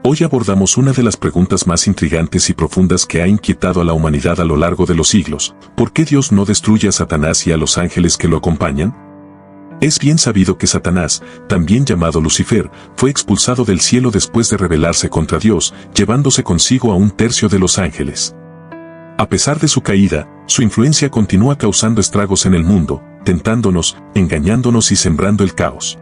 Hoy abordamos una de las preguntas más intrigantes y profundas que ha inquietado a la humanidad a lo largo de los siglos. ¿Por qué Dios no destruye a Satanás y a los ángeles que lo acompañan? Es bien sabido que Satanás, también llamado Lucifer, fue expulsado del cielo después de rebelarse contra Dios, llevándose consigo a un tercio de los ángeles. A pesar de su caída, su influencia continúa causando estragos en el mundo, tentándonos, engañándonos y sembrando el caos.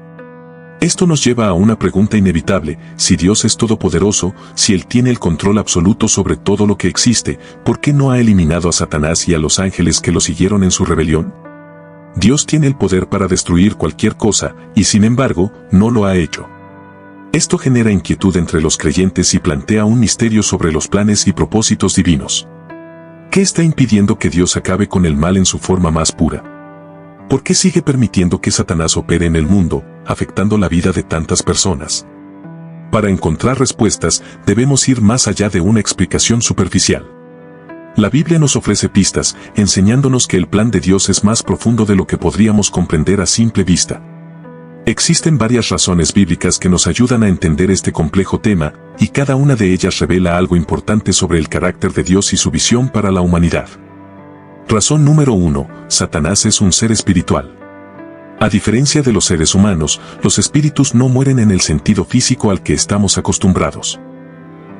Esto nos lleva a una pregunta inevitable: si Dios es todopoderoso, si Él tiene el control absoluto sobre todo lo que existe, ¿por qué no ha eliminado a Satanás y a los ángeles que lo siguieron en su rebelión? Dios tiene el poder para destruir cualquier cosa, y sin embargo, no lo ha hecho. Esto genera inquietud entre los creyentes y plantea un misterio sobre los planes y propósitos divinos. ¿Qué está impidiendo que Dios acabe con el mal en su forma más pura? ¿Por qué sigue permitiendo que Satanás opere en el mundo, afectando la vida de tantas personas? Para encontrar respuestas, debemos ir más allá de una explicación superficial. La Biblia nos ofrece pistas, enseñándonos que el plan de Dios es más profundo de lo que podríamos comprender a simple vista. Existen varias razones bíblicas que nos ayudan a entender este complejo tema, y cada una de ellas revela algo importante sobre el carácter de Dios y su visión para la humanidad. Razón número 1. Satanás es un ser espiritual. A diferencia de los seres humanos, los espíritus no mueren en el sentido físico al que estamos acostumbrados.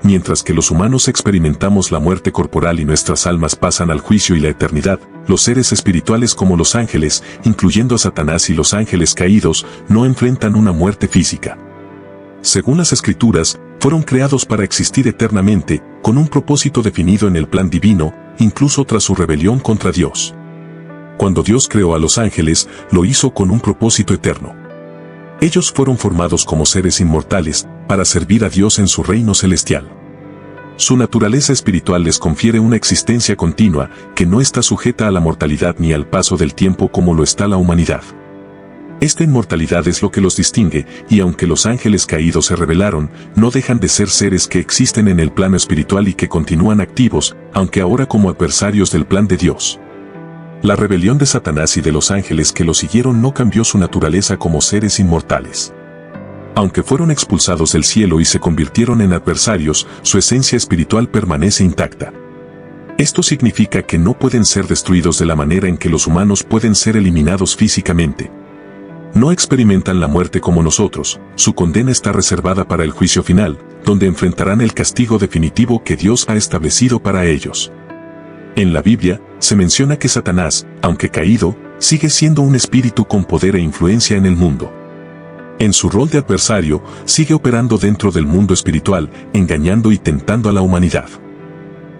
Mientras que los humanos experimentamos la muerte corporal y nuestras almas pasan al juicio y la eternidad, los seres espirituales como los ángeles, incluyendo a Satanás y los ángeles caídos, no enfrentan una muerte física. Según las Escrituras, fueron creados para existir eternamente, con un propósito definido en el plan divino, incluso tras su rebelión contra Dios. Cuando Dios creó a los ángeles, lo hizo con un propósito eterno. Ellos fueron formados como seres inmortales, para servir a Dios en su reino celestial. Su naturaleza espiritual les confiere una existencia continua, que no está sujeta a la mortalidad ni al paso del tiempo como lo está la humanidad. Esta inmortalidad es lo que los distingue, y aunque los ángeles caídos se rebelaron, no dejan de ser seres que existen en el plano espiritual y que continúan activos, aunque ahora como adversarios del plan de Dios. La rebelión de Satanás y de los ángeles que lo siguieron no cambió su naturaleza como seres inmortales. Aunque fueron expulsados del cielo y se convirtieron en adversarios, su esencia espiritual permanece intacta. Esto significa que no pueden ser destruidos de la manera en que los humanos pueden ser eliminados físicamente. No experimentan la muerte como nosotros, su condena está reservada para el juicio final, donde enfrentarán el castigo definitivo que Dios ha establecido para ellos. En la Biblia, se menciona que Satanás, aunque caído, sigue siendo un espíritu con poder e influencia en el mundo. En su rol de adversario, sigue operando dentro del mundo espiritual, engañando y tentando a la humanidad.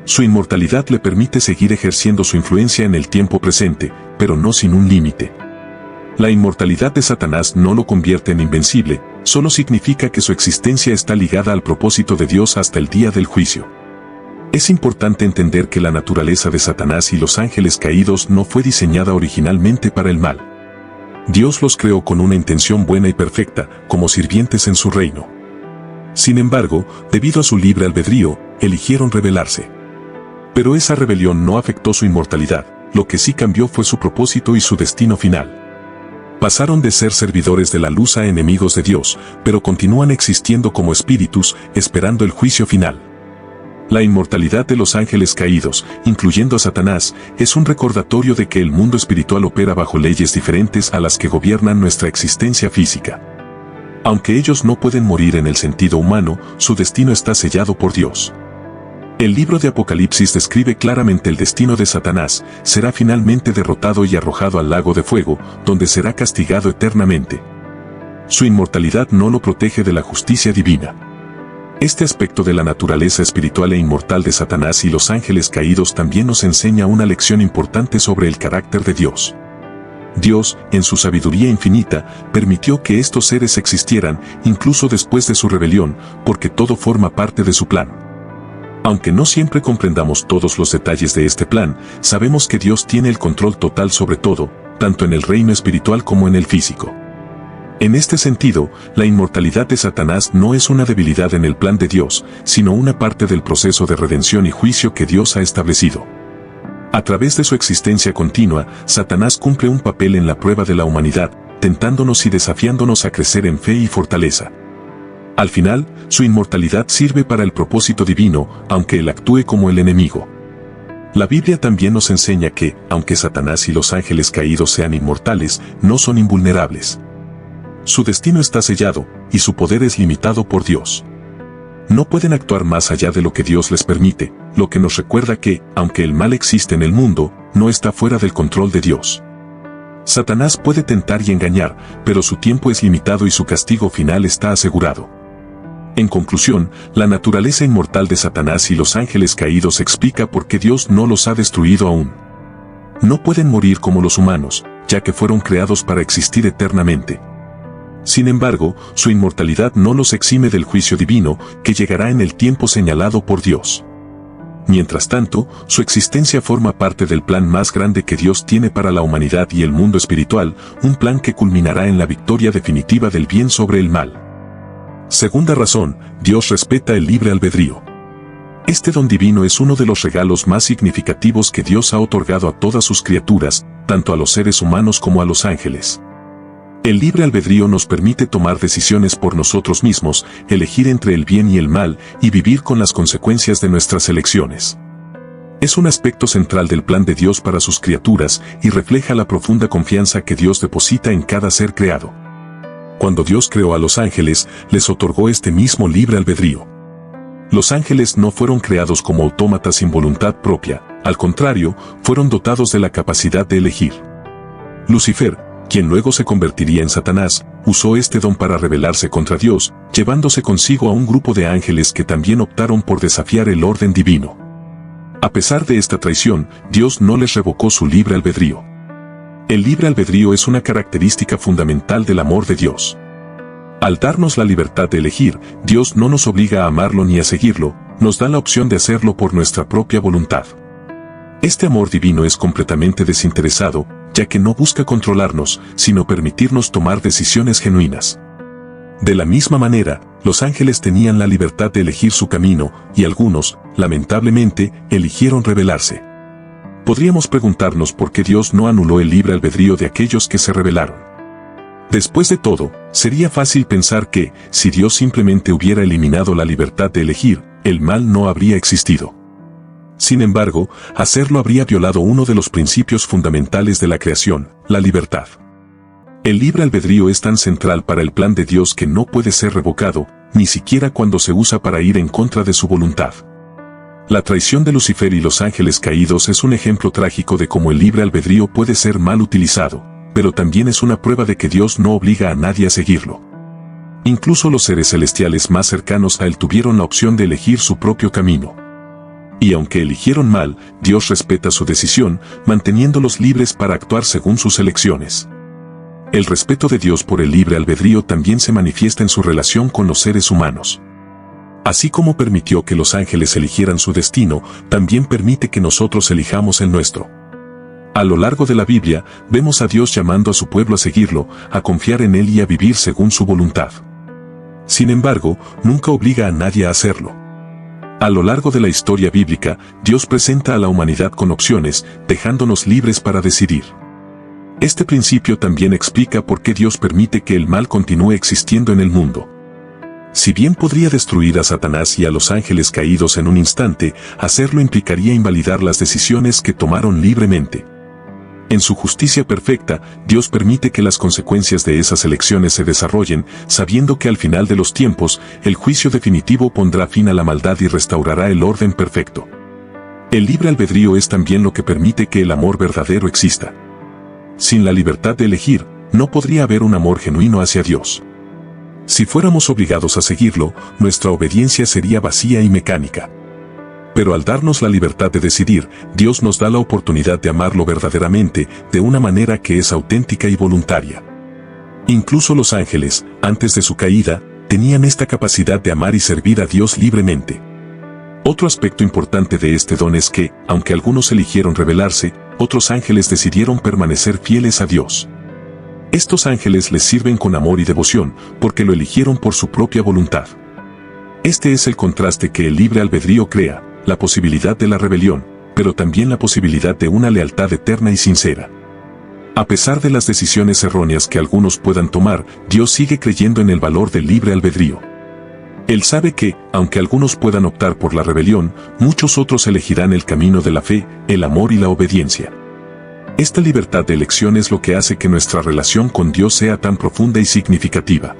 Su inmortalidad le permite seguir ejerciendo su influencia en el tiempo presente, pero no sin un límite. La inmortalidad de Satanás no lo convierte en invencible, solo significa que su existencia está ligada al propósito de Dios hasta el día del juicio. Es importante entender que la naturaleza de Satanás y los ángeles caídos no fue diseñada originalmente para el mal. Dios los creó con una intención buena y perfecta, como sirvientes en su reino. Sin embargo, debido a su libre albedrío, eligieron rebelarse. Pero esa rebelión no afectó su inmortalidad, lo que sí cambió fue su propósito y su destino final. Pasaron de ser servidores de la luz a enemigos de Dios, pero continúan existiendo como espíritus, esperando el juicio final. La inmortalidad de los ángeles caídos, incluyendo a Satanás, es un recordatorio de que el mundo espiritual opera bajo leyes diferentes a las que gobiernan nuestra existencia física. Aunque ellos no pueden morir en el sentido humano, su destino está sellado por Dios. El libro de Apocalipsis describe claramente el destino de Satanás: será finalmente derrotado y arrojado al lago de fuego, donde será castigado eternamente. Su inmortalidad no lo protege de la justicia divina. Este aspecto de la naturaleza espiritual e inmortal de Satanás y los ángeles caídos también nos enseña una lección importante sobre el carácter de Dios. Dios, en su sabiduría infinita, permitió que estos seres existieran, incluso después de su rebelión, porque todo forma parte de su plan. Aunque no siempre comprendamos todos los detalles de este plan, sabemos que Dios tiene el control total sobre todo, tanto en el reino espiritual como en el físico. En este sentido, la inmortalidad de Satanás no es una debilidad en el plan de Dios, sino una parte del proceso de redención y juicio que Dios ha establecido. A través de su existencia continua, Satanás cumple un papel en la prueba de la humanidad, tentándonos y desafiándonos a crecer en fe y fortaleza. Al final, su inmortalidad sirve para el propósito divino, aunque él actúe como el enemigo. La Biblia también nos enseña que, aunque Satanás y los ángeles caídos sean inmortales, no son invulnerables. Su destino está sellado, y su poder es limitado por Dios. No pueden actuar más allá de lo que Dios les permite, lo que nos recuerda que, aunque el mal existe en el mundo, no está fuera del control de Dios. Satanás puede tentar y engañar, pero su tiempo es limitado y su castigo final está asegurado. En conclusión, la naturaleza inmortal de Satanás y los ángeles caídos explica por qué Dios no los ha destruido aún. No pueden morir como los humanos, ya que fueron creados para existir eternamente. Sin embargo, su inmortalidad no los exime del juicio divino, que llegará en el tiempo señalado por Dios. Mientras tanto, su existencia forma parte del plan más grande que Dios tiene para la humanidad y el mundo espiritual, un plan que culminará en la victoria definitiva del bien sobre el mal. Segunda razón, Dios respeta el libre albedrío. Este don divino es uno de los regalos más significativos que Dios ha otorgado a todas sus criaturas, tanto a los seres humanos como a los ángeles. El libre albedrío nos permite tomar decisiones por nosotros mismos, elegir entre el bien y el mal, y vivir con las consecuencias de nuestras elecciones. Es un aspecto central del plan de Dios para sus criaturas y refleja la profunda confianza que Dios deposita en cada ser creado. Cuando Dios creó a los ángeles, les otorgó este mismo libre albedrío. Los ángeles no fueron creados como autómatas sin voluntad propia, al contrario, fueron dotados de la capacidad de elegir. Lucifer, quien luego se convertiría en Satanás, usó este don para rebelarse contra Dios, llevándose consigo a un grupo de ángeles que también optaron por desafiar el orden divino. A pesar de esta traición, Dios no les revocó su libre albedrío. El libre albedrío es una característica fundamental del amor de Dios. Al darnos la libertad de elegir, Dios no nos obliga a amarlo ni a seguirlo, nos da la opción de hacerlo por nuestra propia voluntad. Este amor divino es completamente desinteresado, ya que no busca controlarnos, sino permitirnos tomar decisiones genuinas. De la misma manera, los ángeles tenían la libertad de elegir su camino, y algunos, lamentablemente, eligieron rebelarse. Podríamos preguntarnos por qué Dios no anuló el libre albedrío de aquellos que se rebelaron. Después de todo, sería fácil pensar que, si Dios simplemente hubiera eliminado la libertad de elegir, el mal no habría existido. Sin embargo, hacerlo habría violado uno de los principios fundamentales de la creación, la libertad. El libre albedrío es tan central para el plan de Dios que no puede ser revocado, ni siquiera cuando se usa para ir en contra de su voluntad. La traición de Lucifer y los ángeles caídos es un ejemplo trágico de cómo el libre albedrío puede ser mal utilizado, pero también es una prueba de que Dios no obliga a nadie a seguirlo. Incluso los seres celestiales más cercanos a Él tuvieron la opción de elegir su propio camino. Y aunque eligieron mal, Dios respeta su decisión, manteniéndolos libres para actuar según sus elecciones. El respeto de Dios por el libre albedrío también se manifiesta en su relación con los seres humanos. Así como permitió que los ángeles eligieran su destino, también permite que nosotros elijamos el nuestro. A lo largo de la Biblia, vemos a Dios llamando a su pueblo a seguirlo, a confiar en Él y a vivir según su voluntad. Sin embargo, nunca obliga a nadie a hacerlo. A lo largo de la historia bíblica, Dios presenta a la humanidad con opciones, dejándonos libres para decidir. Este principio también explica por qué Dios permite que el mal continúe existiendo en el mundo. Si bien podría destruir a Satanás y a los ángeles caídos en un instante, hacerlo implicaría invalidar las decisiones que tomaron libremente. En su justicia perfecta, Dios permite que las consecuencias de esas elecciones se desarrollen, sabiendo que al final de los tiempos, el juicio definitivo pondrá fin a la maldad y restaurará el orden perfecto. El libre albedrío es también lo que permite que el amor verdadero exista. Sin la libertad de elegir, no podría haber un amor genuino hacia Dios. Si fuéramos obligados a seguirlo, nuestra obediencia sería vacía y mecánica. Pero al darnos la libertad de decidir, Dios nos da la oportunidad de amarlo verdaderamente, de una manera que es auténtica y voluntaria. Incluso los ángeles, antes de su caída, tenían esta capacidad de amar y servir a Dios libremente. Otro aspecto importante de este don es que, aunque algunos eligieron rebelarse, otros ángeles decidieron permanecer fieles a Dios. Estos ángeles les sirven con amor y devoción, porque lo eligieron por su propia voluntad. Este es el contraste que el libre albedrío crea, la posibilidad de la rebelión, pero también la posibilidad de una lealtad eterna y sincera. A pesar de las decisiones erróneas que algunos puedan tomar, Dios sigue creyendo en el valor del libre albedrío. Él sabe que, aunque algunos puedan optar por la rebelión, muchos otros elegirán el camino de la fe, el amor y la obediencia. Esta libertad de elección es lo que hace que nuestra relación con Dios sea tan profunda y significativa.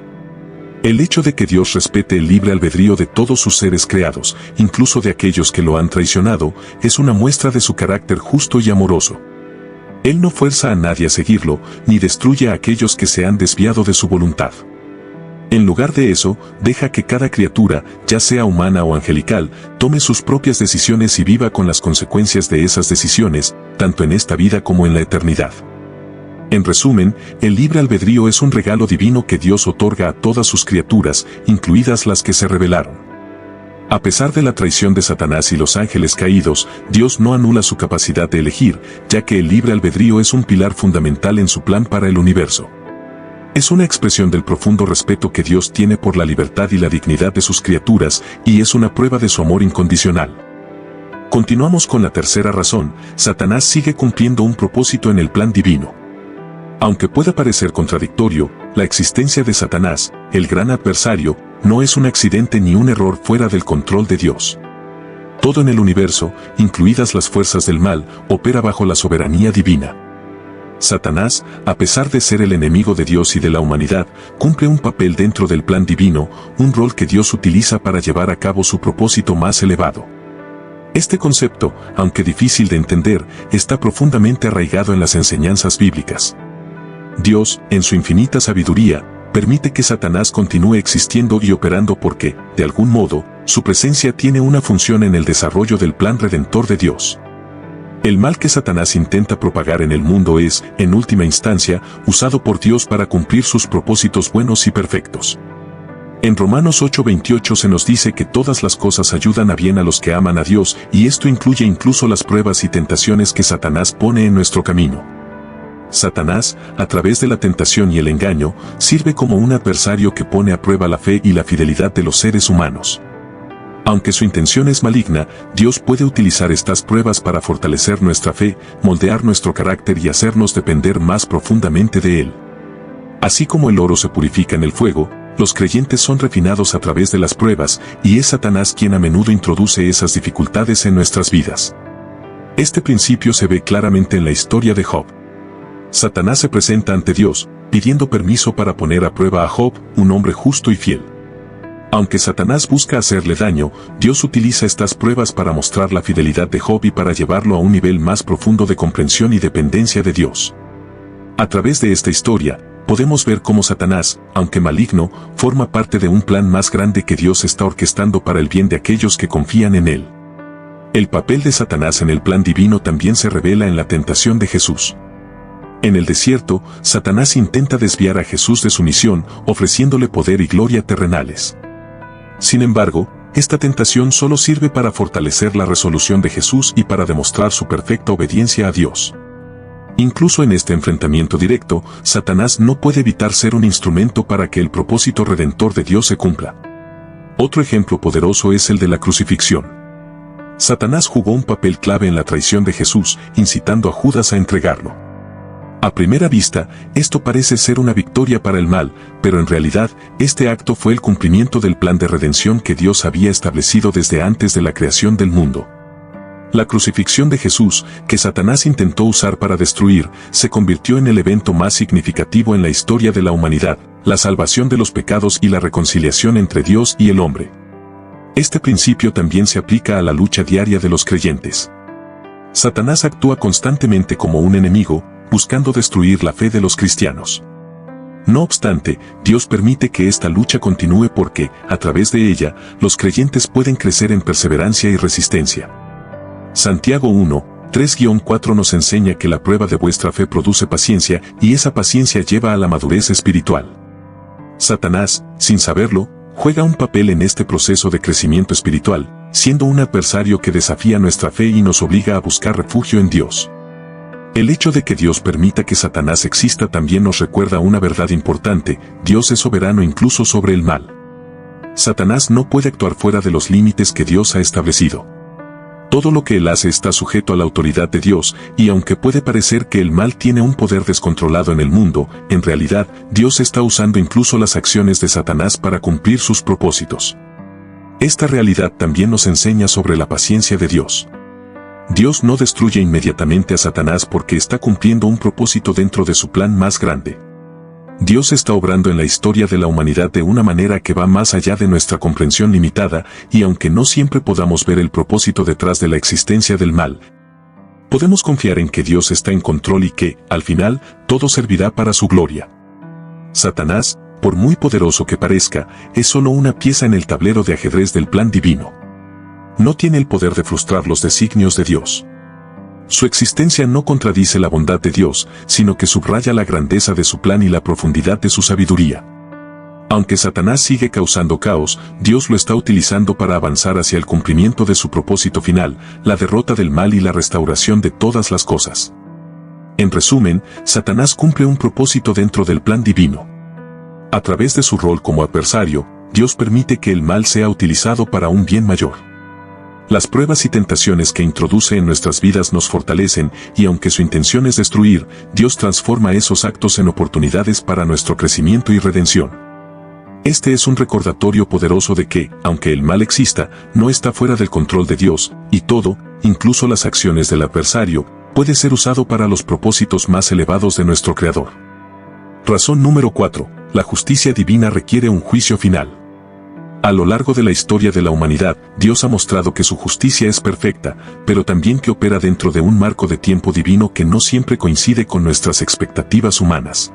El hecho de que Dios respete el libre albedrío de todos sus seres creados, incluso de aquellos que lo han traicionado, es una muestra de su carácter justo y amoroso. Él no fuerza a nadie a seguirlo, ni destruye a aquellos que se han desviado de su voluntad. En lugar de eso, deja que cada criatura, ya sea humana o angelical, tome sus propias decisiones y viva con las consecuencias de esas decisiones, tanto en esta vida como en la eternidad. En resumen, el libre albedrío es un regalo divino que Dios otorga a todas sus criaturas, incluidas las que se rebelaron. A pesar de la traición de Satanás y los ángeles caídos, Dios no anula su capacidad de elegir, ya que el libre albedrío es un pilar fundamental en su plan para el universo. Es una expresión del profundo respeto que Dios tiene por la libertad y la dignidad de sus criaturas, y es una prueba de su amor incondicional. Continuamos con la tercera razón: Satanás sigue cumpliendo un propósito en el plan divino. Aunque pueda parecer contradictorio, la existencia de Satanás, el gran adversario, no es un accidente ni un error fuera del control de Dios. Todo en el universo, incluidas las fuerzas del mal, opera bajo la soberanía divina. Satanás, a pesar de ser el enemigo de Dios y de la humanidad, cumple un papel dentro del plan divino, un rol que Dios utiliza para llevar a cabo su propósito más elevado. Este concepto, aunque difícil de entender, está profundamente arraigado en las enseñanzas bíblicas. Dios, en su infinita sabiduría, permite que Satanás continúe existiendo y operando porque, de algún modo, su presencia tiene una función en el desarrollo del plan redentor de Dios. El mal que Satanás intenta propagar en el mundo es, en última instancia, usado por Dios para cumplir sus propósitos buenos y perfectos. En Romanos 8:28 se nos dice que todas las cosas ayudan a bien a los que aman a Dios, y esto incluye incluso las pruebas y tentaciones que Satanás pone en nuestro camino. Satanás, a través de la tentación y el engaño, sirve como un adversario que pone a prueba la fe y la fidelidad de los seres humanos. Aunque su intención es maligna, Dios puede utilizar estas pruebas para fortalecer nuestra fe, moldear nuestro carácter y hacernos depender más profundamente de Él. Así como el oro se purifica en el fuego, los creyentes son refinados a través de las pruebas, y es Satanás quien a menudo introduce esas dificultades en nuestras vidas. Este principio se ve claramente en la historia de Job. Satanás se presenta ante Dios, pidiendo permiso para poner a prueba a Job, un hombre justo y fiel. Aunque Satanás busca hacerle daño, Dios utiliza estas pruebas para mostrar la fidelidad de Job y para llevarlo a un nivel más profundo de comprensión y dependencia de Dios. A través de esta historia, podemos ver cómo Satanás, aunque maligno, forma parte de un plan más grande que Dios está orquestando para el bien de aquellos que confían en Él. El papel de Satanás en el plan divino también se revela en la tentación de Jesús. En el desierto, Satanás intenta desviar a Jesús de su misión, ofreciéndole poder y gloria terrenales. Sin embargo, esta tentación solo sirve para fortalecer la resolución de Jesús y para demostrar su perfecta obediencia a Dios. Incluso en este enfrentamiento directo, Satanás no puede evitar ser un instrumento para que el propósito redentor de Dios se cumpla. Otro ejemplo poderoso es el de la crucifixión. Satanás jugó un papel clave en la traición de Jesús, incitando a Judas a entregarlo. A primera vista, esto parece ser una victoria para el mal, pero en realidad, este acto fue el cumplimiento del plan de redención que Dios había establecido desde antes de la creación del mundo. La crucifixión de Jesús, que Satanás intentó usar para destruir, se convirtió en el evento más significativo en la historia de la humanidad, la salvación de los pecados y la reconciliación entre Dios y el hombre. Este principio también se aplica a la lucha diaria de los creyentes. Satanás actúa constantemente como un enemigo, buscando destruir la fe de los cristianos. No obstante, Dios permite que esta lucha continúe porque, a través de ella, los creyentes pueden crecer en perseverancia y resistencia. Santiago 1:3-4 nos enseña que la prueba de vuestra fe produce paciencia, y esa paciencia lleva a la madurez espiritual. Satanás, sin saberlo, juega un papel en este proceso de crecimiento espiritual, siendo un adversario que desafía nuestra fe y nos obliga a buscar refugio en Dios. El hecho de que Dios permita que Satanás exista también nos recuerda una verdad importante: Dios es soberano incluso sobre el mal. Satanás no puede actuar fuera de los límites que Dios ha establecido. Todo lo que él hace está sujeto a la autoridad de Dios, y aunque puede parecer que el mal tiene un poder descontrolado en el mundo, en realidad, Dios está usando incluso las acciones de Satanás para cumplir sus propósitos. Esta realidad también nos enseña sobre la paciencia de Dios. Dios no destruye inmediatamente a Satanás porque está cumpliendo un propósito dentro de su plan más grande. Dios está obrando en la historia de la humanidad de una manera que va más allá de nuestra comprensión limitada, y aunque no siempre podamos ver el propósito detrás de la existencia del mal, podemos confiar en que Dios está en control y que, al final, todo servirá para su gloria. Satanás, por muy poderoso que parezca, es solo una pieza en el tablero de ajedrez del plan divino. No tiene el poder de frustrar los designios de Dios. Su existencia no contradice la bondad de Dios, sino que subraya la grandeza de su plan y la profundidad de su sabiduría. Aunque Satanás sigue causando caos, Dios lo está utilizando para avanzar hacia el cumplimiento de su propósito final, la derrota del mal y la restauración de todas las cosas. En resumen, Satanás cumple un propósito dentro del plan divino. A través de su rol como adversario, Dios permite que el mal sea utilizado para un bien mayor. Las pruebas y tentaciones que introduce en nuestras vidas nos fortalecen, y aunque su intención es destruir, Dios transforma esos actos en oportunidades para nuestro crecimiento y redención. Este es un recordatorio poderoso de que, aunque el mal exista, no está fuera del control de Dios, y todo, incluso las acciones del adversario, puede ser usado para los propósitos más elevados de nuestro Creador. Razón número 4. La justicia divina requiere un juicio final. A lo largo de la historia de la humanidad, Dios ha mostrado que su justicia es perfecta, pero también que opera dentro de un marco de tiempo divino que no siempre coincide con nuestras expectativas humanas.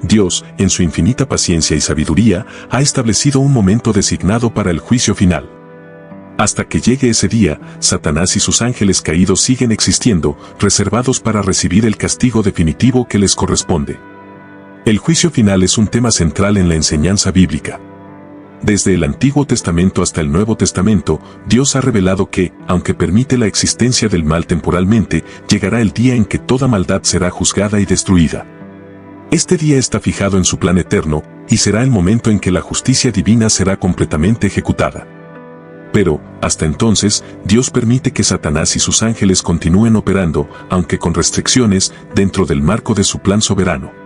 Dios, en su infinita paciencia y sabiduría, ha establecido un momento designado para el juicio final. Hasta que llegue ese día, Satanás y sus ángeles caídos siguen existiendo, reservados para recibir el castigo definitivo que les corresponde. El juicio final es un tema central en la enseñanza bíblica. Desde el Antiguo Testamento hasta el Nuevo Testamento, Dios ha revelado que, aunque permite la existencia del mal temporalmente, llegará el día en que toda maldad será juzgada y destruida. Este día está fijado en su plan eterno, y será el momento en que la justicia divina será completamente ejecutada. Pero, hasta entonces, Dios permite que Satanás y sus ángeles continúen operando, aunque con restricciones, dentro del marco de su plan soberano.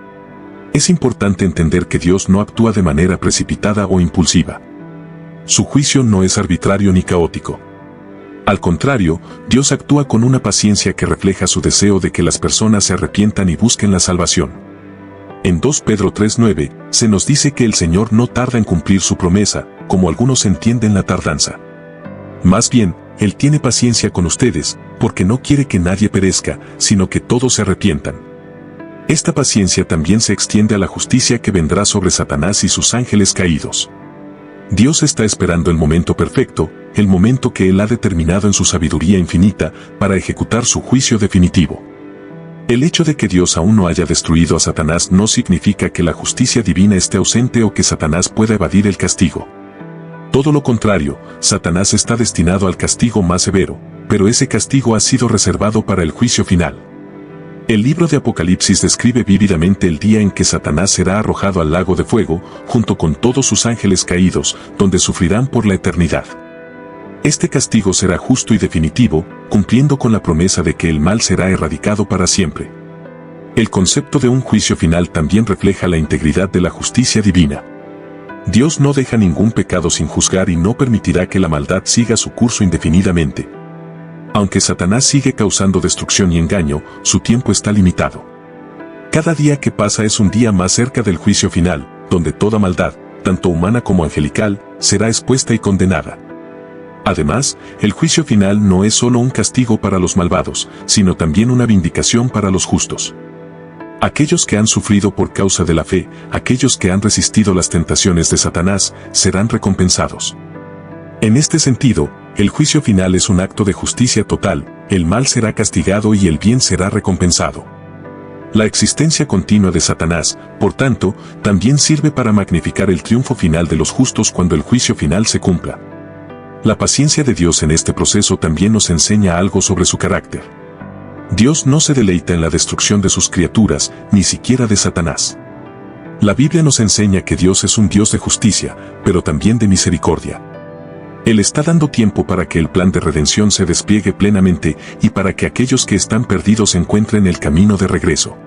Es importante entender que Dios no actúa de manera precipitada o impulsiva. Su juicio no es arbitrario ni caótico. Al contrario, Dios actúa con una paciencia que refleja su deseo de que las personas se arrepientan y busquen la salvación. En 2 Pedro 3:9, se nos dice que el Señor no tarda en cumplir su promesa, como algunos entienden la tardanza. Más bien, Él tiene paciencia con ustedes, porque no quiere que nadie perezca, sino que todos se arrepientan. Esta paciencia también se extiende a la justicia que vendrá sobre Satanás y sus ángeles caídos. Dios está esperando el momento perfecto, el momento que Él ha determinado en su sabiduría infinita, para ejecutar su juicio definitivo. El hecho de que Dios aún no haya destruido a Satanás no significa que la justicia divina esté ausente o que Satanás pueda evadir el castigo. Todo lo contrario, Satanás está destinado al castigo más severo, pero ese castigo ha sido reservado para el juicio final. El libro de Apocalipsis describe vívidamente el día en que Satanás será arrojado al lago de fuego, junto con todos sus ángeles caídos, donde sufrirán por la eternidad. Este castigo será justo y definitivo, cumpliendo con la promesa de que el mal será erradicado para siempre. El concepto de un juicio final también refleja la integridad de la justicia divina. Dios no deja ningún pecado sin juzgar y no permitirá que la maldad siga su curso indefinidamente. Aunque Satanás sigue causando destrucción y engaño, su tiempo está limitado. Cada día que pasa es un día más cerca del juicio final, donde toda maldad, tanto humana como angelical, será expuesta y condenada. Además, el juicio final no es solo un castigo para los malvados, sino también una vindicación para los justos. Aquellos que han sufrido por causa de la fe, aquellos que han resistido las tentaciones de Satanás, serán recompensados. En este sentido, el juicio final es un acto de justicia total, el mal será castigado y el bien será recompensado. La existencia continua de Satanás, por tanto, también sirve para magnificar el triunfo final de los justos cuando el juicio final se cumpla. La paciencia de Dios en este proceso también nos enseña algo sobre su carácter. Dios no se deleita en la destrucción de sus criaturas, ni siquiera de Satanás. La Biblia nos enseña que Dios es un Dios de justicia, pero también de misericordia. Él está dando tiempo para que el plan de redención se despliegue plenamente y para que aquellos que están perdidos encuentren el camino de regreso.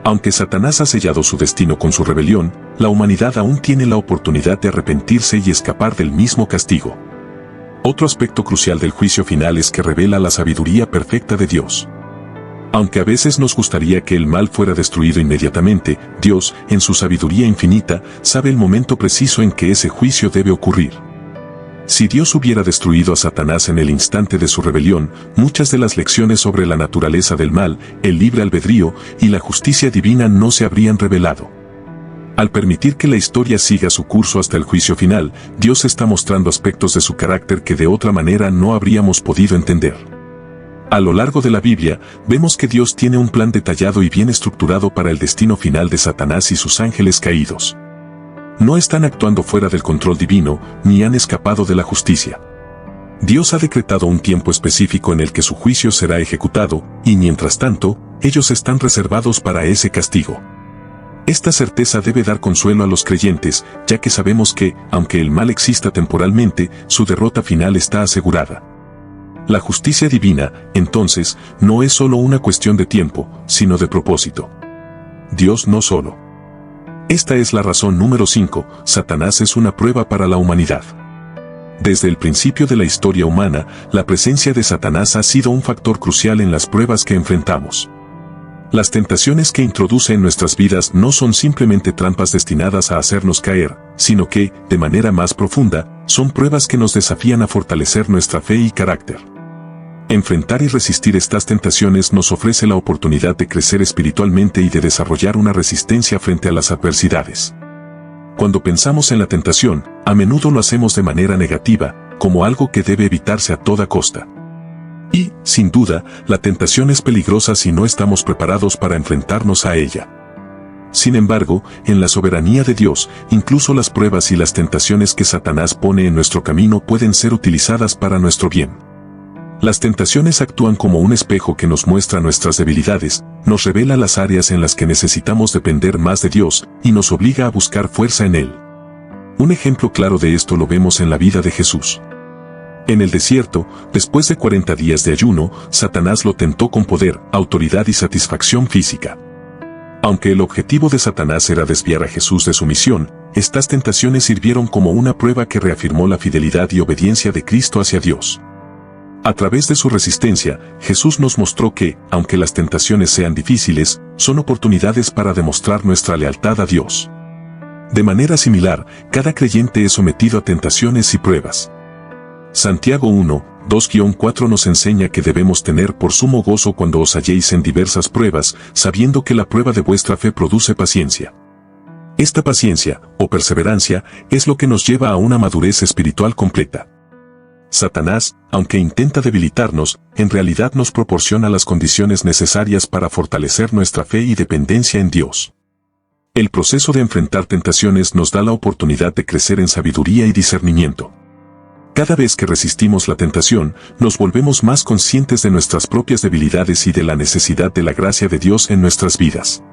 Aunque Satanás ha sellado su destino con su rebelión, la humanidad aún tiene la oportunidad de arrepentirse y escapar del mismo castigo. Otro aspecto crucial del juicio final es que revela la sabiduría perfecta de Dios. Aunque a veces nos gustaría que el mal fuera destruido inmediatamente, Dios, en su sabiduría infinita, sabe el momento preciso en que ese juicio debe ocurrir. Si Dios hubiera destruido a Satanás en el instante de su rebelión, muchas de las lecciones sobre la naturaleza del mal, el libre albedrío y la justicia divina no se habrían revelado. Al permitir que la historia siga su curso hasta el juicio final, Dios está mostrando aspectos de su carácter que de otra manera no habríamos podido entender. A lo largo de la Biblia, vemos que Dios tiene un plan detallado y bien estructurado para el destino final de Satanás y sus ángeles caídos. No están actuando fuera del control divino, ni han escapado de la justicia. Dios ha decretado un tiempo específico en el que su juicio será ejecutado, y mientras tanto, ellos están reservados para ese castigo. Esta certeza debe dar consuelo a los creyentes, ya que sabemos que, aunque el mal exista temporalmente, su derrota final está asegurada. La justicia divina, entonces, no es solo una cuestión de tiempo, sino de propósito. Dios no solo. Esta es la razón número 5, Satanás es una prueba para la humanidad. Desde el principio de la historia humana, la presencia de Satanás ha sido un factor crucial en las pruebas que enfrentamos. Las tentaciones que introduce en nuestras vidas no son simplemente trampas destinadas a hacernos caer, sino que, de manera más profunda, son pruebas que nos desafían a fortalecer nuestra fe y carácter. Enfrentar y resistir estas tentaciones nos ofrece la oportunidad de crecer espiritualmente y de desarrollar una resistencia frente a las adversidades. Cuando pensamos en la tentación, a menudo lo hacemos de manera negativa, como algo que debe evitarse a toda costa. Y, sin duda, la tentación es peligrosa si no estamos preparados para enfrentarnos a ella. Sin embargo, en la soberanía de Dios, incluso las pruebas y las tentaciones que Satanás pone en nuestro camino pueden ser utilizadas para nuestro bien. Las tentaciones actúan como un espejo que nos muestra nuestras debilidades, nos revela las áreas en las que necesitamos depender más de Dios, y nos obliga a buscar fuerza en Él. Un ejemplo claro de esto lo vemos en la vida de Jesús. En el desierto, después de 40 días de ayuno, Satanás lo tentó con poder, autoridad y satisfacción física. Aunque el objetivo de Satanás era desviar a Jesús de su misión, estas tentaciones sirvieron como una prueba que reafirmó la fidelidad y obediencia de Cristo hacia Dios. A través de su resistencia, Jesús nos mostró que, aunque las tentaciones sean difíciles, son oportunidades para demostrar nuestra lealtad a Dios. De manera similar, cada creyente es sometido a tentaciones y pruebas. Santiago 1, 2-4 nos enseña que debemos tener por sumo gozo cuando os halléis en diversas pruebas, sabiendo que la prueba de vuestra fe produce paciencia. Esta paciencia, o perseverancia, es lo que nos lleva a una madurez espiritual completa. Satanás, aunque intenta debilitarnos, en realidad nos proporciona las condiciones necesarias para fortalecer nuestra fe y dependencia en Dios. El proceso de enfrentar tentaciones nos da la oportunidad de crecer en sabiduría y discernimiento. Cada vez que resistimos la tentación, nos volvemos más conscientes de nuestras propias debilidades y de la necesidad de la gracia de Dios en nuestras vidas.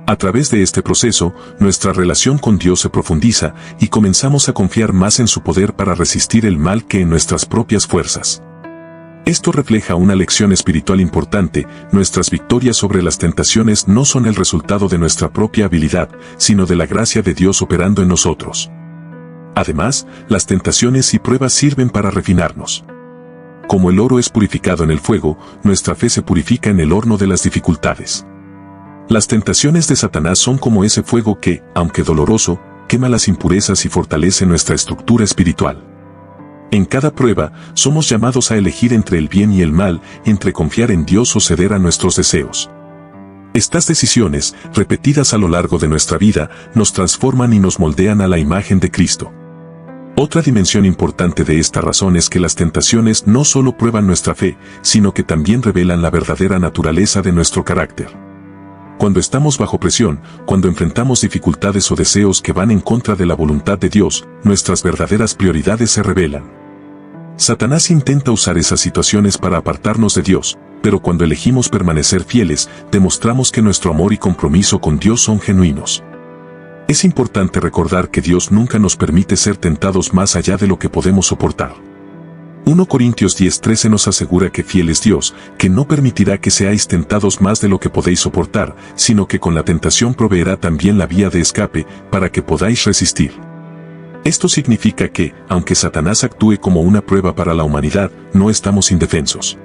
A través de este proceso, nuestra relación con Dios se profundiza y comenzamos a confiar más en su poder para resistir el mal que en nuestras propias fuerzas. Esto refleja una lección espiritual importante: nuestras victorias sobre las tentaciones no son el resultado de nuestra propia habilidad, sino de la gracia de Dios operando en nosotros. Además, las tentaciones y pruebas sirven para refinarnos. Como el oro es purificado en el fuego, nuestra fe se purifica en el horno de las dificultades. Las tentaciones de Satanás son como ese fuego que, aunque doloroso, quema las impurezas y fortalece nuestra estructura espiritual. En cada prueba, somos llamados a elegir entre el bien y el mal, entre confiar en Dios o ceder a nuestros deseos. Estas decisiones, repetidas a lo largo de nuestra vida, nos transforman y nos moldean a la imagen de Cristo. Otra dimensión importante de esta razón es que las tentaciones no solo prueban nuestra fe, sino que también revelan la verdadera naturaleza de nuestro carácter. Cuando estamos bajo presión, cuando enfrentamos dificultades o deseos que van en contra de la voluntad de Dios, nuestras verdaderas prioridades se revelan. Satanás intenta usar esas situaciones para apartarnos de Dios, pero cuando elegimos permanecer fieles, demostramos que nuestro amor y compromiso con Dios son genuinos. Es importante recordar que Dios nunca nos permite ser tentados más allá de lo que podemos soportar. 1 Corintios 10:13 nos asegura que fiel es Dios, que no permitirá que seáis tentados más de lo que podéis soportar, sino que con la tentación proveerá también la vía de escape, para que podáis resistir. Esto significa que, aunque Satanás actúe como una prueba para la humanidad, no estamos indefensos.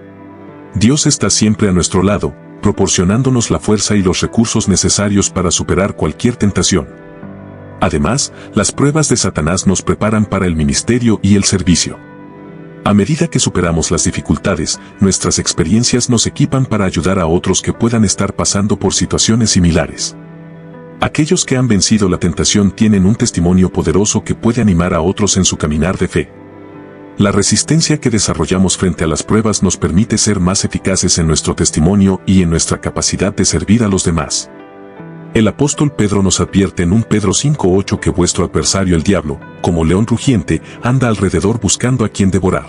Dios está siempre a nuestro lado, proporcionándonos la fuerza y los recursos necesarios para superar cualquier tentación. Además, las pruebas de Satanás nos preparan para el ministerio y el servicio. A medida que superamos las dificultades, nuestras experiencias nos equipan para ayudar a otros que puedan estar pasando por situaciones similares. Aquellos que han vencido la tentación tienen un testimonio poderoso que puede animar a otros en su caminar de fe. La resistencia que desarrollamos frente a las pruebas nos permite ser más eficaces en nuestro testimonio y en nuestra capacidad de servir a los demás. El apóstol Pedro nos advierte en 1 Pedro 5:8 que vuestro adversario el diablo, como león rugiente, anda alrededor buscando a quien devorar.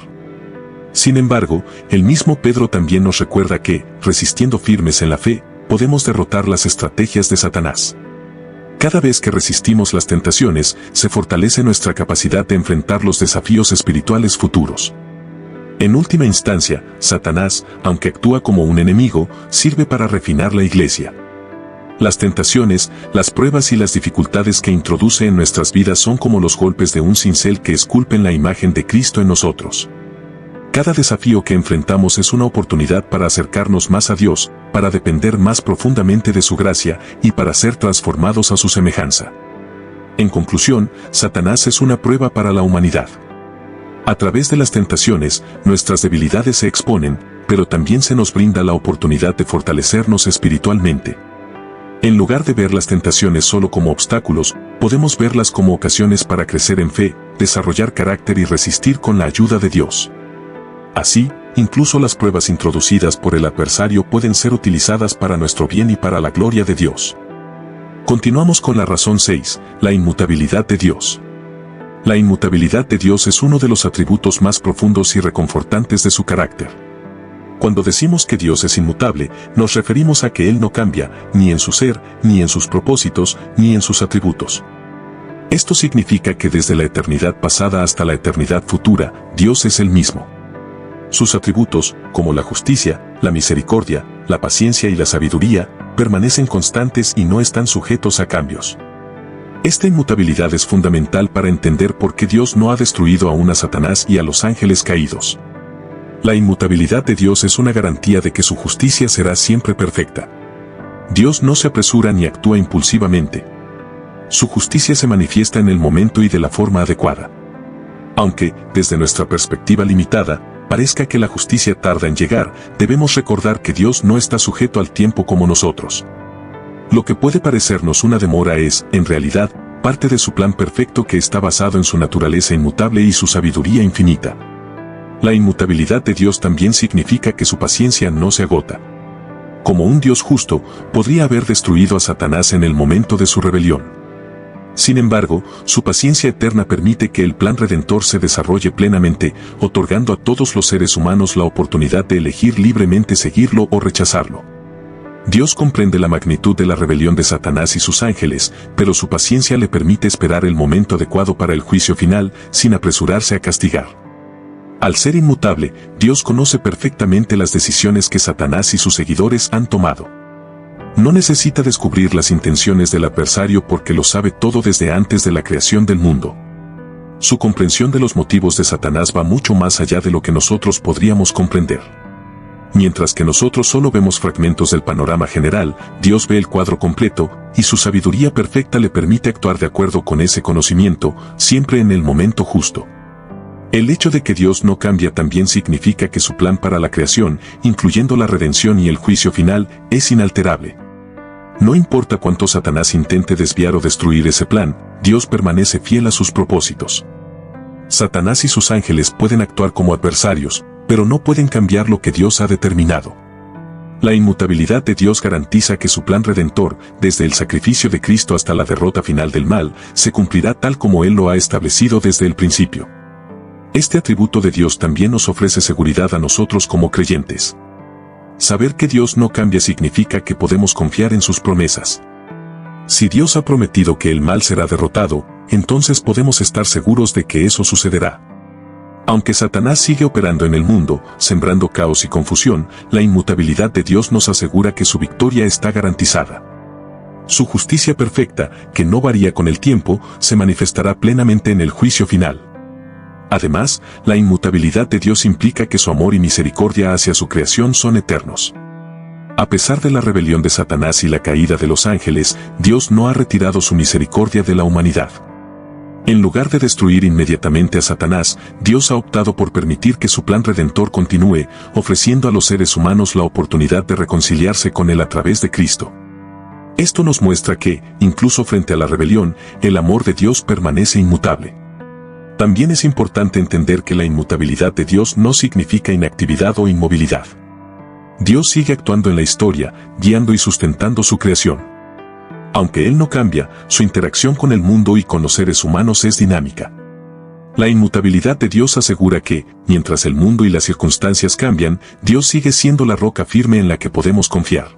Sin embargo, el mismo Pedro también nos recuerda que, resistiendo firmes en la fe, podemos derrotar las estrategias de Satanás. Cada vez que resistimos las tentaciones, se fortalece nuestra capacidad de enfrentar los desafíos espirituales futuros. En última instancia, Satanás, aunque actúa como un enemigo, sirve para refinar la iglesia. Las tentaciones, las pruebas y las dificultades que introduce en nuestras vidas son como los golpes de un cincel que esculpen la imagen de Cristo en nosotros. Cada desafío que enfrentamos es una oportunidad para acercarnos más a Dios, para depender más profundamente de su gracia y para ser transformados a su semejanza. En conclusión, Satanás es una prueba para la humanidad. A través de las tentaciones, nuestras debilidades se exponen, pero también se nos brinda la oportunidad de fortalecernos espiritualmente. En lugar de ver las tentaciones solo como obstáculos, podemos verlas como ocasiones para crecer en fe, desarrollar carácter y resistir con la ayuda de Dios. Así, incluso las pruebas introducidas por el adversario pueden ser utilizadas para nuestro bien y para la gloria de Dios. Continuamos con la razón 6, la inmutabilidad de Dios. La inmutabilidad de Dios es uno de los atributos más profundos y reconfortantes de su carácter. Cuando decimos que Dios es inmutable, nos referimos a que Él no cambia, ni en su ser, ni en sus propósitos, ni en sus atributos. Esto significa que desde la eternidad pasada hasta la eternidad futura, Dios es el mismo. Sus atributos, como la justicia, la misericordia, la paciencia y la sabiduría, permanecen constantes y no están sujetos a cambios. Esta inmutabilidad es fundamental para entender por qué Dios no ha destruido aún a Satanás y a los ángeles caídos. La inmutabilidad de Dios es una garantía de que su justicia será siempre perfecta. Dios no se apresura ni actúa impulsivamente. Su justicia se manifiesta en el momento y de la forma adecuada. Aunque, desde nuestra perspectiva limitada, parezca que la justicia tarda en llegar, debemos recordar que Dios no está sujeto al tiempo como nosotros. Lo que puede parecernos una demora es, en realidad, parte de su plan perfecto que está basado en su naturaleza inmutable y su sabiduría infinita. La inmutabilidad de Dios también significa que su paciencia no se agota. Como un Dios justo, podría haber destruido a Satanás en el momento de su rebelión. Sin embargo, su paciencia eterna permite que el plan redentor se desarrolle plenamente, otorgando a todos los seres humanos la oportunidad de elegir libremente seguirlo o rechazarlo. Dios comprende la magnitud de la rebelión de Satanás y sus ángeles, pero su paciencia le permite esperar el momento adecuado para el juicio final, sin apresurarse a castigar. Al ser inmutable, Dios conoce perfectamente las decisiones que Satanás y sus seguidores han tomado. No necesita descubrir las intenciones del adversario porque lo sabe todo desde antes de la creación del mundo. Su comprensión de los motivos de Satanás va mucho más allá de lo que nosotros podríamos comprender. Mientras que nosotros solo vemos fragmentos del panorama general, Dios ve el cuadro completo, y su sabiduría perfecta le permite actuar de acuerdo con ese conocimiento, siempre en el momento justo. El hecho de que Dios no cambia también significa que su plan para la creación, incluyendo la redención y el juicio final, es inalterable. No importa cuánto Satanás intente desviar o destruir ese plan, Dios permanece fiel a sus propósitos. Satanás y sus ángeles pueden actuar como adversarios, pero no pueden cambiar lo que Dios ha determinado. La inmutabilidad de Dios garantiza que su plan redentor, desde el sacrificio de Cristo hasta la derrota final del mal, se cumplirá tal como Él lo ha establecido desde el principio. Este atributo de Dios también nos ofrece seguridad a nosotros como creyentes. Saber que Dios no cambia significa que podemos confiar en sus promesas. Si Dios ha prometido que el mal será derrotado, entonces podemos estar seguros de que eso sucederá. Aunque Satanás sigue operando en el mundo, sembrando caos y confusión, la inmutabilidad de Dios nos asegura que su victoria está garantizada. Su justicia perfecta, que no varía con el tiempo, se manifestará plenamente en el juicio final. Además, la inmutabilidad de Dios implica que su amor y misericordia hacia su creación son eternos. A pesar de la rebelión de Satanás y la caída de los ángeles, Dios no ha retirado su misericordia de la humanidad. En lugar de destruir inmediatamente a Satanás, Dios ha optado por permitir que su plan redentor continúe, ofreciendo a los seres humanos la oportunidad de reconciliarse con Él a través de Cristo. Esto nos muestra que, incluso frente a la rebelión, el amor de Dios permanece inmutable. También es importante entender que la inmutabilidad de Dios no significa inactividad o inmovilidad. Dios sigue actuando en la historia, guiando y sustentando su creación. Aunque Él no cambia, su interacción con el mundo y con los seres humanos es dinámica. La inmutabilidad de Dios asegura que, mientras el mundo y las circunstancias cambian, Dios sigue siendo la roca firme en la que podemos confiar.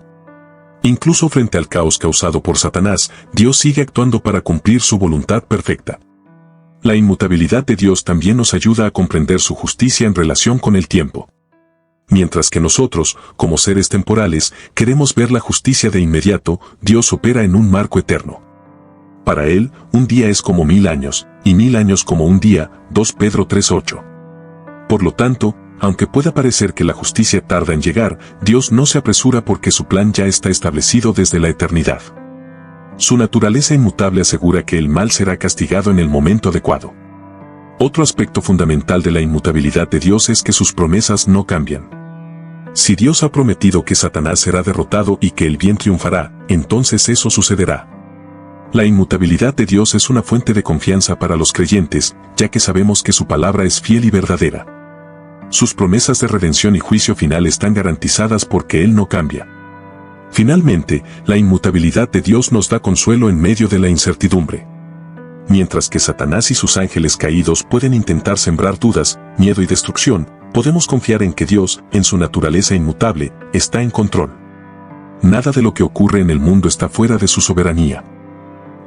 Incluso frente al caos causado por Satanás, Dios sigue actuando para cumplir su voluntad perfecta. La inmutabilidad de Dios también nos ayuda a comprender su justicia en relación con el tiempo. Mientras que nosotros, como seres temporales, queremos ver la justicia de inmediato, Dios opera en un marco eterno. Para Él, un día es como 1000 años, y 1000 años como un día, 2 Pedro 3:8. Por lo tanto, aunque pueda parecer que la justicia tarda en llegar, Dios no se apresura porque su plan ya está establecido desde la eternidad. Su naturaleza inmutable asegura que el mal será castigado en el momento adecuado. Otro aspecto fundamental de la inmutabilidad de Dios es que sus promesas no cambian. Si Dios ha prometido que Satanás será derrotado y que el bien triunfará, entonces eso sucederá. La inmutabilidad de Dios es una fuente de confianza para los creyentes, ya que sabemos que su palabra es fiel y verdadera. Sus promesas de redención y juicio final están garantizadas porque Él no cambia. Finalmente, la inmutabilidad de Dios nos da consuelo en medio de la incertidumbre. Mientras que Satanás y sus ángeles caídos pueden intentar sembrar dudas, miedo y destrucción, podemos confiar en que Dios, en su naturaleza inmutable, está en control. Nada de lo que ocurre en el mundo está fuera de su soberanía.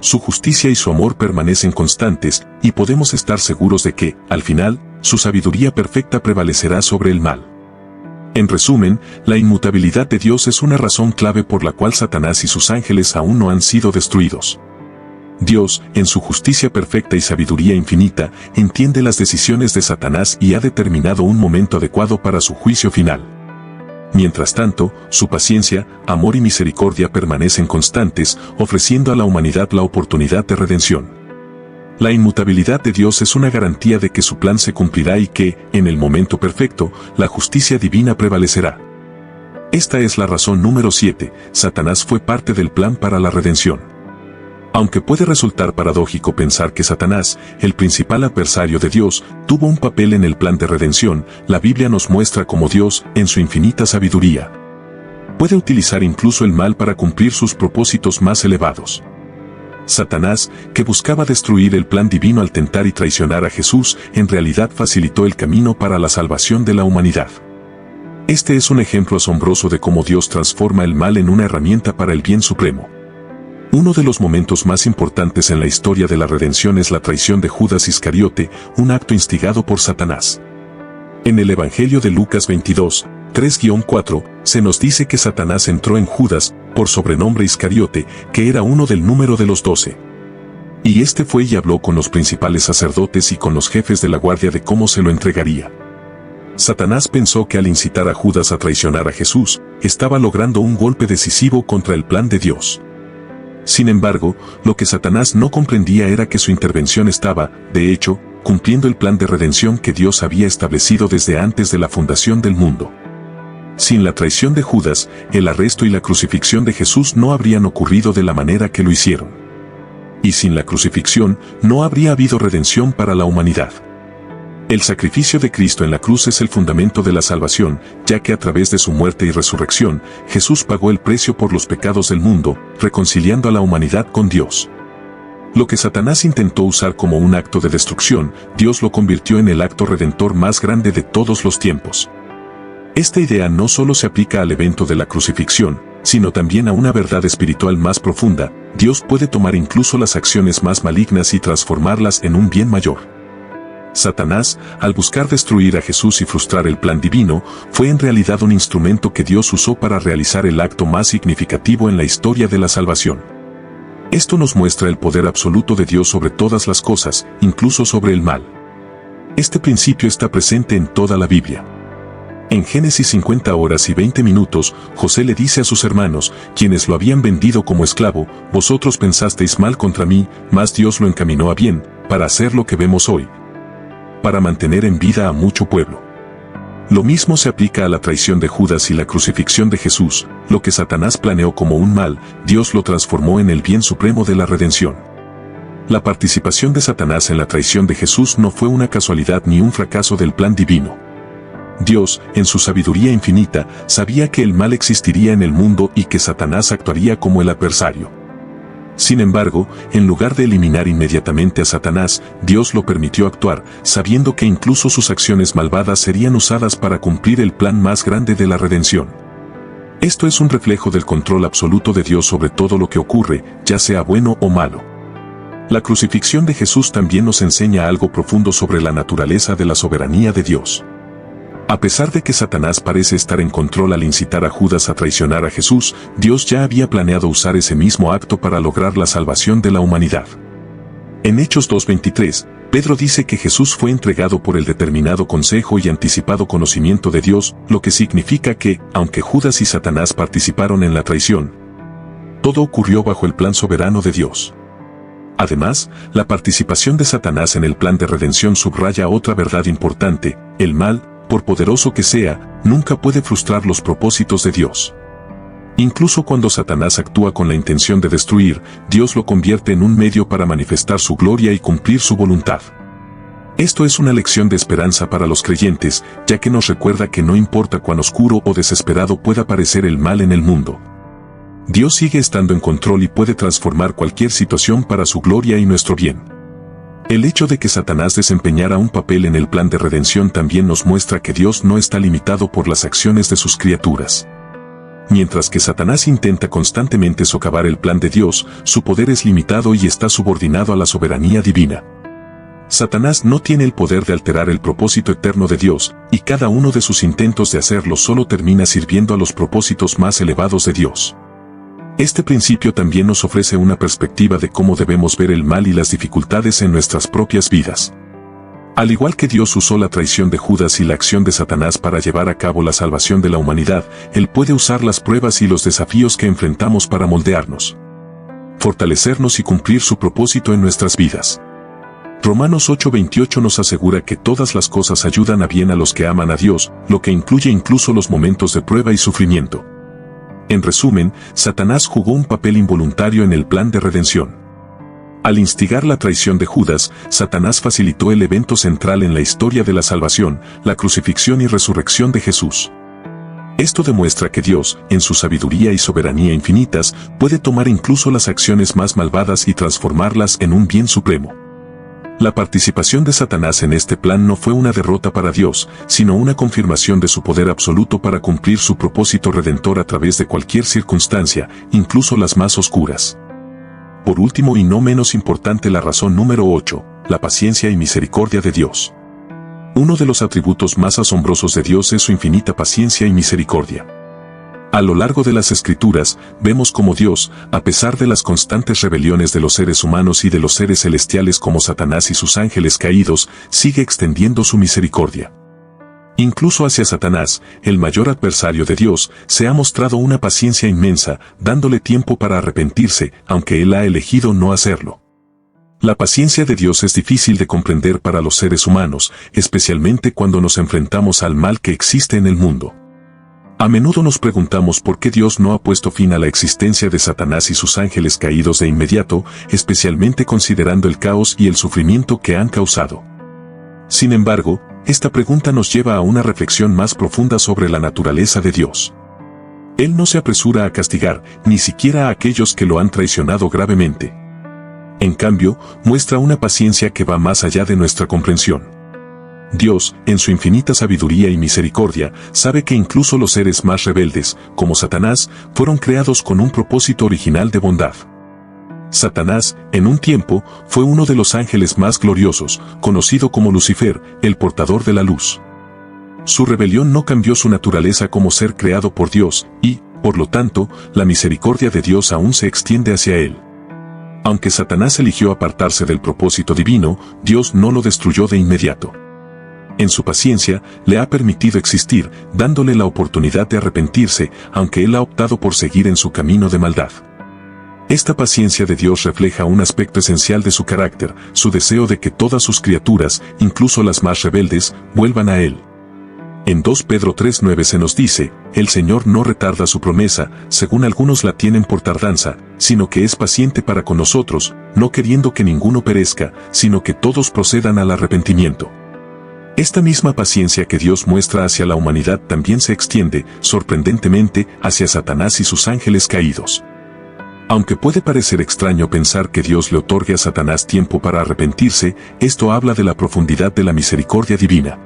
Su justicia y su amor permanecen constantes, y podemos estar seguros de que, al final, su sabiduría perfecta prevalecerá sobre el mal. En resumen, la inmutabilidad de Dios es una razón clave por la cual Satanás y sus ángeles aún no han sido destruidos. Dios, en su justicia perfecta y sabiduría infinita, entiende las decisiones de Satanás y ha determinado un momento adecuado para su juicio final. Mientras tanto, su paciencia, amor y misericordia permanecen constantes, ofreciendo a la humanidad la oportunidad de redención. La inmutabilidad de Dios es una garantía de que su plan se cumplirá y que, en el momento perfecto, la justicia divina prevalecerá. Esta es la razón número 7, Satanás fue parte del plan para la redención. Aunque puede resultar paradójico pensar que Satanás, el principal adversario de Dios, tuvo un papel en el plan de redención, la Biblia nos muestra cómo Dios, en su infinita sabiduría, puede utilizar incluso el mal para cumplir sus propósitos más elevados. Satanás, que buscaba destruir el plan divino al tentar y traicionar a Jesús, en realidad facilitó el camino para la salvación de la humanidad. Este es un ejemplo asombroso de cómo Dios transforma el mal en una herramienta para el bien supremo. Uno de los momentos más importantes en la historia de la redención es la traición de Judas Iscariote, un acto instigado por Satanás. En el Evangelio de Lucas 22, 3-4, se nos dice que Satanás entró en Judas, por sobrenombre Iscariote, que era uno del número de los 12. Y este fue y habló con los principales sacerdotes y con los jefes de la guardia de cómo se lo entregaría. Satanás pensó que al incitar a Judas a traicionar a Jesús, estaba logrando un golpe decisivo contra el plan de Dios. Sin embargo, lo que Satanás no comprendía era que su intervención estaba, de hecho, cumpliendo el plan de redención que Dios había establecido desde antes de la fundación del mundo. Sin la traición de Judas, el arresto y la crucifixión de Jesús no habrían ocurrido de la manera que lo hicieron. Y sin la crucifixión, no habría habido redención para la humanidad. El sacrificio de Cristo en la cruz es el fundamento de la salvación, ya que a través de su muerte y resurrección, Jesús pagó el precio por los pecados del mundo, reconciliando a la humanidad con Dios. Lo que Satanás intentó usar como un acto de destrucción, Dios lo convirtió en el acto redentor más grande de todos los tiempos. Esta idea no solo se aplica al evento de la crucifixión, sino también a una verdad espiritual más profunda: Dios puede tomar incluso las acciones más malignas y transformarlas en un bien mayor. Satanás, al buscar destruir a Jesús y frustrar el plan divino, fue en realidad un instrumento que Dios usó para realizar el acto más significativo en la historia de la salvación. Esto nos muestra el poder absoluto de Dios sobre todas las cosas, incluso sobre el mal. Este principio está presente en toda la Biblia. En Génesis 50 horas y 20 minutos, José le dice a sus hermanos, quienes lo habían vendido como esclavo, vosotros pensasteis mal contra mí, mas Dios lo encaminó a bien, para hacer lo que vemos hoy, para mantener en vida a mucho pueblo. Lo mismo se aplica a la traición de Judas y la crucifixión de Jesús. Lo que Satanás planeó como un mal, Dios lo transformó en el bien supremo de la redención. La participación de Satanás en la traición de Jesús no fue una casualidad ni un fracaso del plan divino. Dios, en su sabiduría infinita, sabía que el mal existiría en el mundo y que Satanás actuaría como el adversario. Sin embargo, en lugar de eliminar inmediatamente a Satanás, Dios lo permitió actuar, sabiendo que incluso sus acciones malvadas serían usadas para cumplir el plan más grande de la redención. Esto es un reflejo del control absoluto de Dios sobre todo lo que ocurre, ya sea bueno o malo. La crucifixión de Jesús también nos enseña algo profundo sobre la naturaleza de la soberanía de Dios. A pesar de que Satanás parece estar en control al incitar a Judas a traicionar a Jesús, Dios ya había planeado usar ese mismo acto para lograr la salvación de la humanidad. En Hechos 2:23, Pedro dice que Jesús fue entregado por el determinado consejo y anticipado conocimiento de Dios, lo que significa que, aunque Judas y Satanás participaron en la traición, todo ocurrió bajo el plan soberano de Dios. Además, la participación de Satanás en el plan de redención subraya otra verdad importante: el mal, por poderoso que sea, nunca puede frustrar los propósitos de Dios. Incluso cuando Satanás actúa con la intención de destruir, Dios lo convierte en un medio para manifestar su gloria y cumplir su voluntad. Esto es una lección de esperanza para los creyentes, ya que nos recuerda que no importa cuán oscuro o desesperado pueda parecer el mal en el mundo, Dios sigue estando en control y puede transformar cualquier situación para su gloria y nuestro bien. El hecho de que Satanás desempeñara un papel en el plan de redención también nos muestra que Dios no está limitado por las acciones de sus criaturas. Mientras que Satanás intenta constantemente socavar el plan de Dios, su poder es limitado y está subordinado a la soberanía divina. Satanás no tiene el poder de alterar el propósito eterno de Dios, y cada uno de sus intentos de hacerlo solo termina sirviendo a los propósitos más elevados de Dios. Este principio también nos ofrece una perspectiva de cómo debemos ver el mal y las dificultades en nuestras propias vidas. Al igual que Dios usó la traición de Judas y la acción de Satanás para llevar a cabo la salvación de la humanidad, Él puede usar las pruebas y los desafíos que enfrentamos para moldearnos, fortalecernos y cumplir su propósito en nuestras vidas. Romanos 8:28 nos asegura que todas las cosas ayudan a bien a los que aman a Dios, lo que incluye incluso los momentos de prueba y sufrimiento. En resumen, Satanás jugó un papel involuntario en el plan de redención. Al instigar la traición de Judas, Satanás facilitó el evento central en la historia de la salvación, la crucifixión y resurrección de Jesús. Esto demuestra que Dios, en su sabiduría y soberanía infinitas, puede tomar incluso las acciones más malvadas y transformarlas en un bien supremo. La participación de Satanás en este plan no fue una derrota para Dios, sino una confirmación de su poder absoluto para cumplir su propósito redentor a través de cualquier circunstancia, incluso las más oscuras. Por último y no menos importante, la razón número 8, la paciencia y misericordia de Dios. Uno de los atributos más asombrosos de Dios es su infinita paciencia y misericordia. A lo largo de las Escrituras, vemos cómo Dios, a pesar de las constantes rebeliones de los seres humanos y de los seres celestiales como Satanás y sus ángeles caídos, sigue extendiendo su misericordia. Incluso hacia Satanás, el mayor adversario de Dios, se ha mostrado una paciencia inmensa, dándole tiempo para arrepentirse, aunque él ha elegido no hacerlo. La paciencia de Dios es difícil de comprender para los seres humanos, especialmente cuando nos enfrentamos al mal que existe en el mundo. A menudo nos preguntamos por qué Dios no ha puesto fin a la existencia de Satanás y sus ángeles caídos de inmediato, especialmente considerando el caos y el sufrimiento que han causado. Sin embargo, esta pregunta nos lleva a una reflexión más profunda sobre la naturaleza de Dios. Él no se apresura a castigar, ni siquiera a aquellos que lo han traicionado gravemente. En cambio, muestra una paciencia que va más allá de nuestra comprensión. Dios, en su infinita sabiduría y misericordia, sabe que incluso los seres más rebeldes, como Satanás, fueron creados con un propósito original de bondad. Satanás, en un tiempo, fue uno de los ángeles más gloriosos, conocido como Lucifer, el portador de la luz. Su rebelión no cambió su naturaleza como ser creado por Dios, y, por lo tanto, la misericordia de Dios aún se extiende hacia él. Aunque Satanás eligió apartarse del propósito divino, Dios no lo destruyó de inmediato. En su paciencia, le ha permitido existir, dándole la oportunidad de arrepentirse, aunque él ha optado por seguir en su camino de maldad. Esta paciencia de Dios refleja un aspecto esencial de su carácter, su deseo de que todas sus criaturas, incluso las más rebeldes, vuelvan a Él. En 2 Pedro 3:9 se nos dice, el Señor no retarda su promesa, según algunos la tienen por tardanza, sino que es paciente para con nosotros, no queriendo que ninguno perezca, sino que todos procedan al arrepentimiento. Esta misma paciencia que Dios muestra hacia la humanidad también se extiende, sorprendentemente, hacia Satanás y sus ángeles caídos. Aunque puede parecer extraño pensar que Dios le otorgue a Satanás tiempo para arrepentirse, esto habla de la profundidad de la misericordia divina.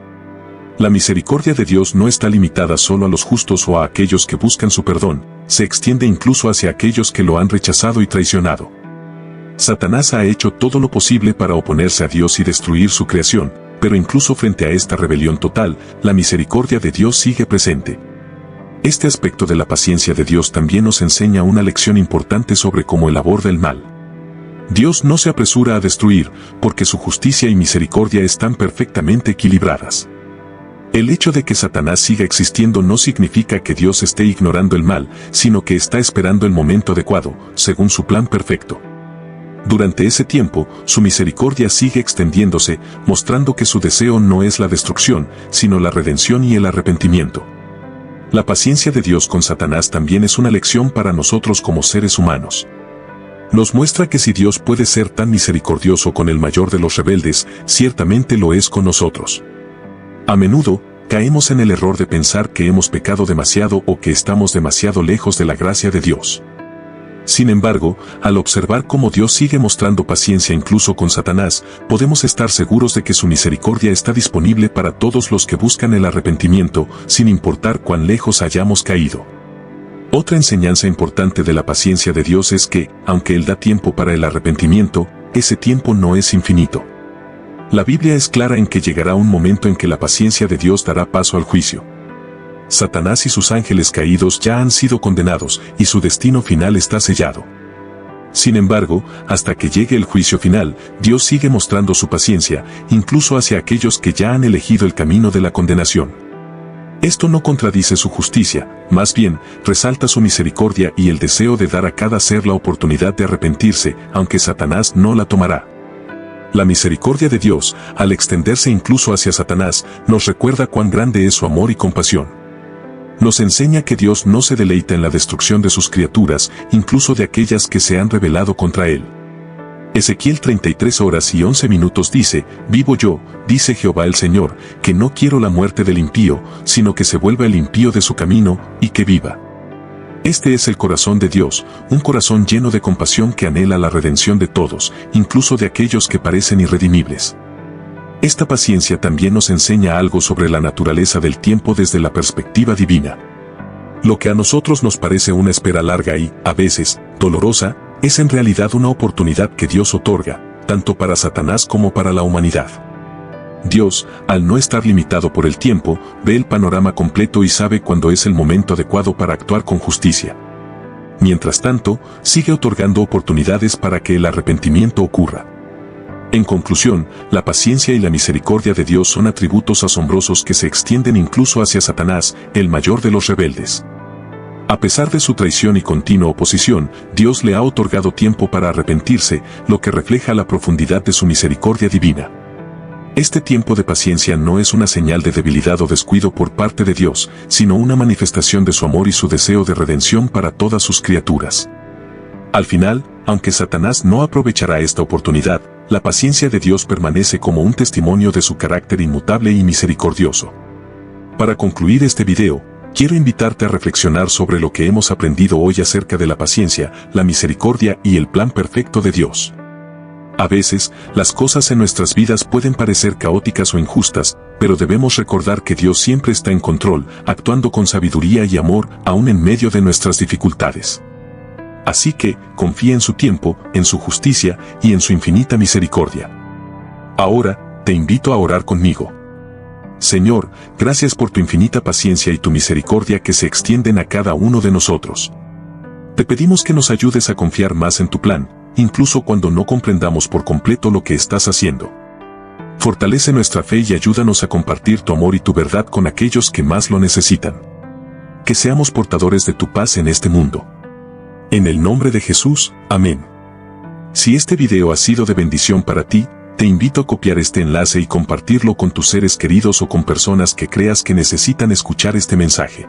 La misericordia de Dios no está limitada solo a los justos o a aquellos que buscan su perdón, se extiende incluso hacia aquellos que lo han rechazado y traicionado. Satanás ha hecho todo lo posible para oponerse a Dios y destruir su creación, pero incluso frente a esta rebelión total, la misericordia de Dios sigue presente. Este aspecto de la paciencia de Dios también nos enseña una lección importante sobre cómo Él aborda el mal. Dios no se apresura a destruir, porque su justicia y misericordia están perfectamente equilibradas. El hecho de que Satanás siga existiendo no significa que Dios esté ignorando el mal, sino que está esperando el momento adecuado, según su plan perfecto. Durante ese tiempo, su misericordia sigue extendiéndose, mostrando que su deseo no es la destrucción, sino la redención y el arrepentimiento. La paciencia de Dios con Satanás también es una lección para nosotros como seres humanos. Nos muestra que si Dios puede ser tan misericordioso con el mayor de los rebeldes, ciertamente lo es con nosotros. A menudo, caemos en el error de pensar que hemos pecado demasiado o que estamos demasiado lejos de la gracia de Dios. Sin embargo, al observar cómo Dios sigue mostrando paciencia incluso con Satanás, podemos estar seguros de que su misericordia está disponible para todos los que buscan el arrepentimiento, sin importar cuán lejos hayamos caído. Otra enseñanza importante de la paciencia de Dios es que, aunque Él da tiempo para el arrepentimiento, ese tiempo no es infinito. La Biblia es clara en que llegará un momento en que la paciencia de Dios dará paso al juicio. Satanás y sus ángeles caídos ya han sido condenados y su destino final está sellado. Sin embargo, hasta que llegue el juicio final, Dios sigue mostrando su paciencia, incluso hacia aquellos que ya han elegido el camino de la condenación. Esto no contradice su justicia, más bien, resalta su misericordia y el deseo de dar a cada ser la oportunidad de arrepentirse, aunque Satanás no la tomará. La misericordia de Dios, al extenderse incluso hacia Satanás, nos recuerda cuán grande es su amor y compasión. Nos enseña que Dios no se deleita en la destrucción de sus criaturas, incluso de aquellas que se han rebelado contra Él. Ezequiel 33:11 dice, «Vivo yo, dice Jehová el Señor, que no quiero la muerte del impío, sino que se vuelva el impío de su camino, y que viva». Este es el corazón de Dios, un corazón lleno de compasión que anhela la redención de todos, incluso de aquellos que parecen irredimibles. Esta paciencia también nos enseña algo sobre la naturaleza del tiempo desde la perspectiva divina. Lo que a nosotros nos parece una espera larga y, a veces, dolorosa, es en realidad una oportunidad que Dios otorga, tanto para Satanás como para la humanidad. Dios, al no estar limitado por el tiempo, ve el panorama completo y sabe cuándo es el momento adecuado para actuar con justicia. Mientras tanto, sigue otorgando oportunidades para que el arrepentimiento ocurra. En conclusión, la paciencia y la misericordia de Dios son atributos asombrosos que se extienden incluso hacia Satanás, el mayor de los rebeldes. A pesar de su traición y continua oposición, Dios le ha otorgado tiempo para arrepentirse, lo que refleja la profundidad de su misericordia divina. Este tiempo de paciencia no es una señal de debilidad o descuido por parte de Dios, sino una manifestación de su amor y su deseo de redención para todas sus criaturas. Al final, aunque Satanás no aprovechará esta oportunidad, la paciencia de Dios permanece como un testimonio de su carácter inmutable y misericordioso. Para concluir este video, quiero invitarte a reflexionar sobre lo que hemos aprendido hoy acerca de la paciencia, la misericordia y el plan perfecto de Dios. A veces, las cosas en nuestras vidas pueden parecer caóticas o injustas, pero debemos recordar que Dios siempre está en control, actuando con sabiduría y amor, aún en medio de nuestras dificultades. Así que, confía en su tiempo, en su justicia y en su infinita misericordia. Ahora, te invito a orar conmigo. Señor, gracias por tu infinita paciencia y tu misericordia que se extienden a cada uno de nosotros. Te pedimos que nos ayudes a confiar más en tu plan, incluso cuando no comprendamos por completo lo que estás haciendo. Fortalece nuestra fe y ayúdanos a compartir tu amor y tu verdad con aquellos que más lo necesitan. Que seamos portadores de tu paz en este mundo. En el nombre de Jesús, amén. Si este video ha sido de bendición para ti, te invito a copiar este enlace y compartirlo con tus seres queridos o con personas que creas que necesitan escuchar este mensaje.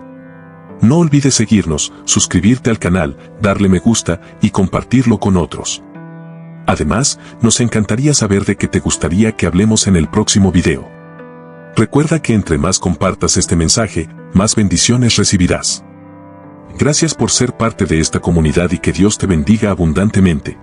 No olvides seguirnos, suscribirte al canal, darle me gusta y compartirlo con otros. Además, nos encantaría saber de qué te gustaría que hablemos en el próximo video. Recuerda que entre más compartas este mensaje, más bendiciones recibirás. Gracias por ser parte de esta comunidad y que Dios te bendiga abundantemente.